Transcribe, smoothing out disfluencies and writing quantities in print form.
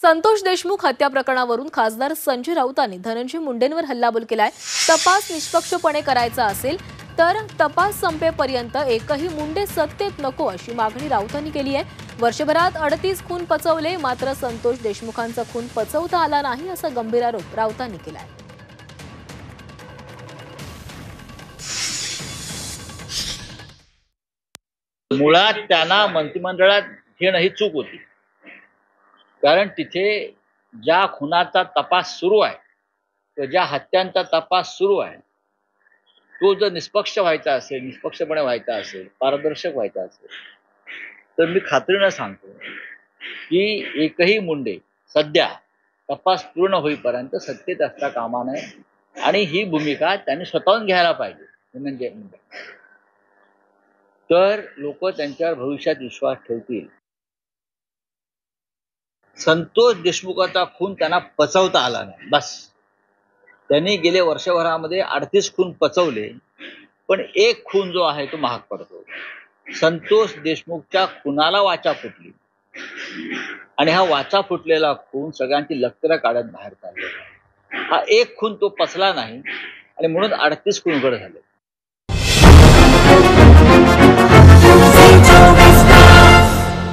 संतोष देशमुख हत्या प्रकरणावरून खासदार संजय राऊतांनी धनंजय मुंडेंवर हल्लाबोल केलाय। तपास निष्पक्षपणे करायचा असेल तर तपास संपेपर्यंत एकही मुंडे सत्तेत नको अशी मागणी राऊतांनी केली आहे। वर्षभरात 38 खून पचवले, मात्र संतोष देशमुखांचा खून पचवता आला नाही असा गंभीर आरोप राऊतांनी केलाय। मुळात त्यांना मंत्रिमंडळात घेणं ही चूक होती, कारण तिथे ज्या खुनाचा तपास सुरू आहे किंवा ज्या हत्यांचा तपास सुरू आहे तो जर निष्पक्ष व्हायचा असेल, निष्पक्षपणे व्हायचा असेल, पारदर्शक व्हायचा असेल तर मी खात्रीनं सांगतो की एकही मुंडे सध्या तपास पूर्ण होईपर्यंत सत्तेत असता कामा नये आणि ही भूमिका त्यांनी स्वतःहून घ्यायला पाहिजे। म्हणजे तर लोक त्यांच्यावर भविष्यात विश्वास ठेवतील। संतोष देशमुखाचा खून त्यांना पचवता आला नाही, बस। त्यांनी गेले वर्षभरामध्ये 38 खून पचवले, पण एक खून जो आहे तो महाग पडतो। संतोष देशमुखच्या खुनाला वाचा फुटली आणि हा वाचा फुटलेला खून सगळ्यांची लक्तरं काढत बाहेर चाललेला। हा एक खून तो पचला नाही आणि म्हणून 38 खून उघड झाले।